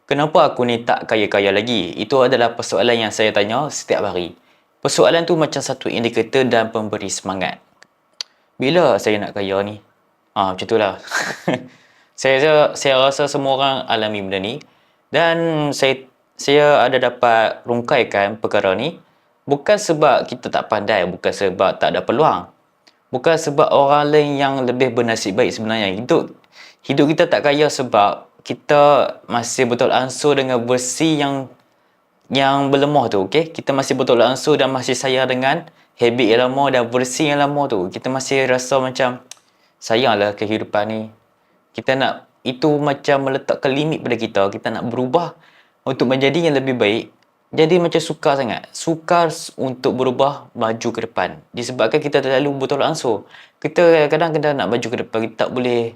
Kenapa aku ni tak kaya-kaya lagi? Itu adalah persoalan yang saya tanya setiap hari. Persoalan tu macam satu indikator dan pemberi semangat. Bila saya nak kaya ni? Macam tu lah. saya rasa semua orang alami benda ni. Dan saya ada dapat rungkaikan perkara ni bukan sebab kita tak pandai, bukan sebab tak ada peluang. Bukan sebab orang lain yang lebih bernasib baik sebenarnya. Hidup kita tak kaya sebab kita masih betul ansur dengan versi yang berlemah tu, okey? Kita masih betul ansur dan masih sayang dengan habit yang lama dan versi yang lama tu. Kita masih rasa macam sayanglah kehidupan ni. Kita nak itu macam meletakkan limit pada kita. Kita nak berubah untuk menjadi yang lebih baik. Jadi macam sukar sangat. Sukar untuk berubah maju ke depan. Disebabkan kita terlalu betul ansur. Kita kadang-kadang nak maju ke depan, kita tak boleh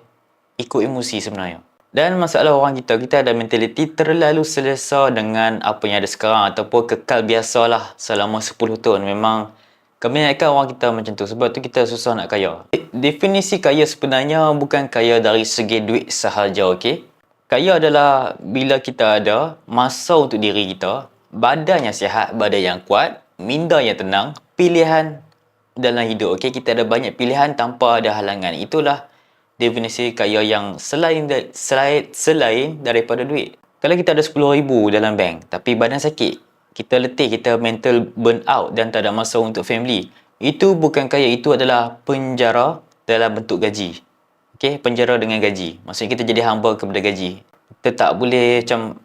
ikut emosi sebenarnya. Dan masalah orang kita ada mentaliti terlalu selesa dengan apa yang ada sekarang ataupun kekal biasalah selama 10 tahun. Memang kebanyakan orang kita macam tu. Sebab tu kita susah nak kaya. Definisi kaya sebenarnya bukan kaya dari segi duit sahaja, okey? Kaya adalah bila kita ada masa untuk diri kita, badan yang sihat, badan yang kuat, minda yang tenang, pilihan dalam hidup, okey? Kita ada banyak pilihan tanpa ada halangan. Itulah definisi kaya yang selain daripada duit. Kalau kita ada 10,000 dalam bank tapi badan sakit, kita letih, kita mental burn out dan tak ada masa untuk family, itu bukan kaya, itu adalah penjara dalam bentuk gaji. Okey, penjara dengan gaji. Maksudnya kita jadi hamba kepada gaji. Kita tak boleh macam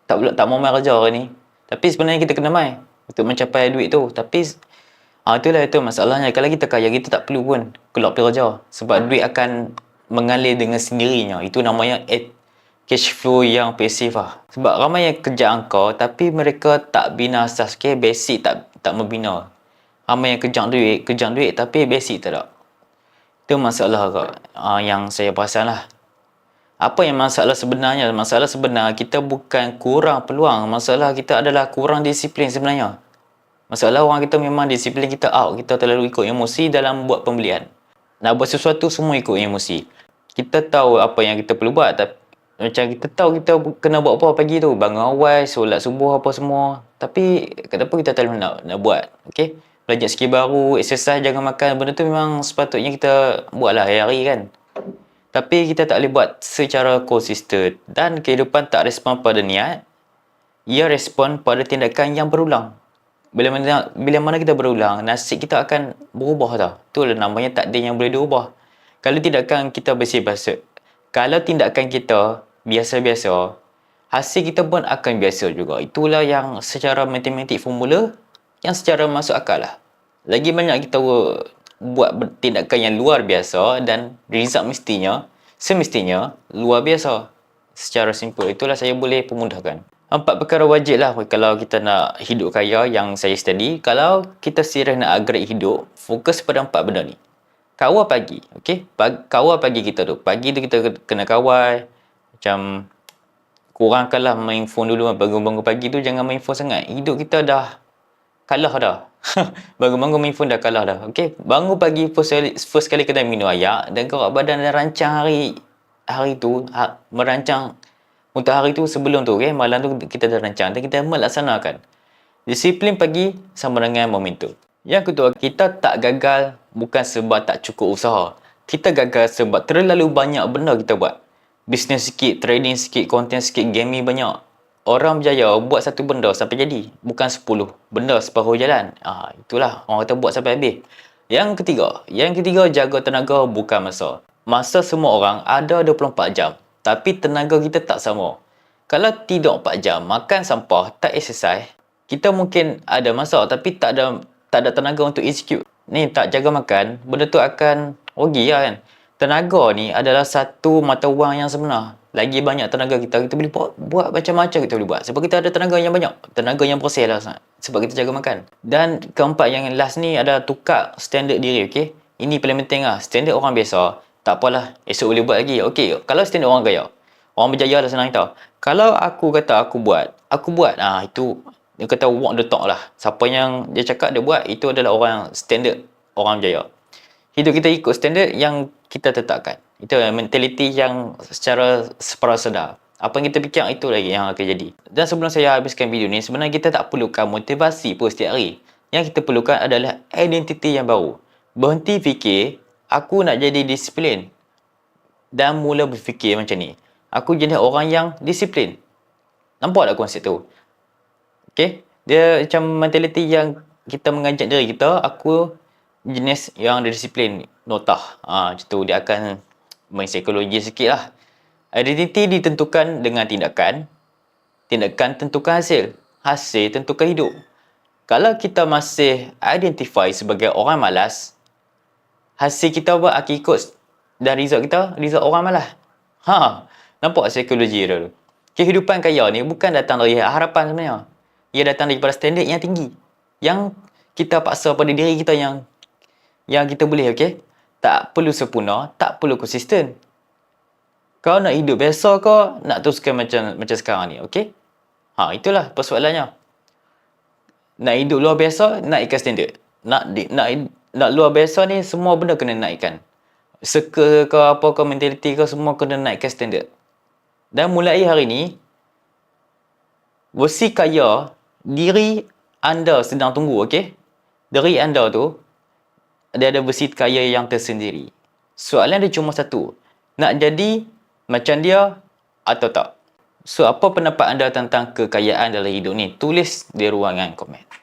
tak mau main kerja hari ni. Tapi sebenarnya kita kena main untuk mencapai duit tu. Tapi itulah itu masalahnya. Kalau kita kaya, kita tak perlu pun keluar pergi kerja. Sebab duit akan mengalir dengan sendirinya. Itu namanya cash flow yang pasif lah. Sebab ramai yang kerja angka tapi mereka tak bina asas. Okay? Basic tak membina. Ramai yang kejang duit tapi basic tak ada. Itu masalah yang saya perasan lah. Apa yang masalah sebenarnya? Masalah sebenar kita bukan kurang peluang. Masalah kita adalah kurang disiplin sebenarnya. Masalah orang kita memang disiplin kita out. Kita terlalu ikut emosi dalam buat pembelian. Nak buat sesuatu semua ikut emosi. Kita tahu apa yang kita perlu buat. Macam kita tahu kita kena buat apa pagi tu. Bangun awal, solat subuh apa semua. Tapi kenapa kita tak nak buat? Okay? Belajar skill baru, exercise, jangan makan. Benda tu memang sepatutnya kita buatlah hari-hari kan. Tapi kita tak boleh buat secara konsisten. Dan kehidupan tak respon pada niat. Ia respon pada tindakan yang berulang. Bila mana kita berulang, nasib kita akan berubah tau. Itulah namanya takdir yang boleh diubah. Kalau tindakan kita bersih-basuh, kalau tindakan kita biasa-biasa, hasil kita pun akan biasa juga. Itulah yang secara matematik formula, yang secara masuk akal lah. Lagi banyak kita buat tindakan yang luar biasa dan result semestinya luar biasa. Secara simple, itulah saya boleh pemudahkan. 4 perkara wajib lah kalau kita nak hidup kaya yang saya study. Kalau kita serius nak upgrade hidup, fokus pada 4 benda ni. Kawal pagi, okey? Kawal pagi kita tu. Pagi tu kita kena kawal. Macam kurangkanlah main phone dulu. Bangun-bangun pagi tu jangan main phone sangat. Hidup kita dah kalah dah. Bangun-bangun main phone dah kalah dah. Okey? Bangun pagi first kali kena minum air dan gerak badan dan rancang hari tu, merancang untuk hari tu sebelum tu, okay? Malam tu kita dah rancang dan kita melaksanakan. Disiplin pagi sama dengan momentum. Yang kedua, kita tak gagal bukan sebab tak cukup usaha. Kita gagal sebab terlalu banyak benda kita buat. Bisnes sikit, trading sikit, konten sikit, gaming banyak. Orang berjaya buat satu benda sampai jadi. Bukan 10 benda separuh jalan. Itulah orang kata buat sampai habis. Yang ketiga, jaga tenaga bukan masa. Masa semua orang ada 24 jam. Tapi tenaga kita tak sama. Kalau tidur 4 jam, makan sampah, tak exercise, kita mungkin ada masa tapi tak ada tenaga untuk execute. Ni tak jaga makan, benda tu akan rugi lah kan. Tenaga ni adalah satu mata wang yang sebenar. Lagi banyak tenaga kita boleh buat macam-macam kita boleh buat. Sebab kita ada tenaga yang banyak. Tenaga yang proses lah sebab kita jaga makan. Dan keempat yang last ni ada tukar standard diri, okey? Ini paling penting lah. Standard orang biasa, tak apalah, esok boleh buat lagi. Okey, kalau standard orang kaya, orang berjaya dah senang tahu. Kalau aku kata aku buat. Itu dia kata walk the talk lah. Siapa yang dia cakap dia buat, itu adalah orang standard, orang berjaya. Hidup kita ikut standard yang kita tetapkan. Itu mentaliti yang secara separuh sedar. Apa yang kita fikir itu lagi yang akan jadi. Dan sebelum saya habiskan video ni, sebenarnya kita tak perlukan motivasi pun setiap hari. Yang kita perlukan adalah identiti yang baru. Berhenti fikir, aku nak jadi disiplin. Dan mula berfikir macam ni. Aku jenis orang yang disiplin. Nampak tak konsep tu? Okay? Dia macam mentaliti yang kita mengajak diri kita, aku jenis yang disiplin, notah. Macam tu, dia akan main psikologi sikit lah. Identiti ditentukan dengan tindakan. Tindakan tentukan hasil. Hasil tentukan hidup. Kalau kita masih identify sebagai orang malas, hasil kita akan ikut. Dan result kita, result orang malas. Nampak psikologi dia tu? Kehidupan kaya ni bukan datang dari harapan sebenarnya. Ia datang daripada standard yang tinggi. Yang kita paksa pada diri kita yang kita boleh, okey? Tak perlu sempurna, tak perlu konsisten. Kau nak hidup biasa ke nak teruskan macam sekarang ni, okey? Itulah persoalannya. Nak hidup luar biasa, naikkan standard. Nak luar biasa ni semua benda kena naikkan. Circle ke apa ke, mentality ke, semua kena naikkan standard. Dan mulai hari ni, versi kaya diri anda sedang tunggu, okey? Diri anda tu dia ada versi kaya yang tersendiri. Soalan dia cuma satu. Nak jadi macam dia atau tak? So, apa pendapat anda tentang kekayaan dalam hidup ni? Tulis di ruangan komen.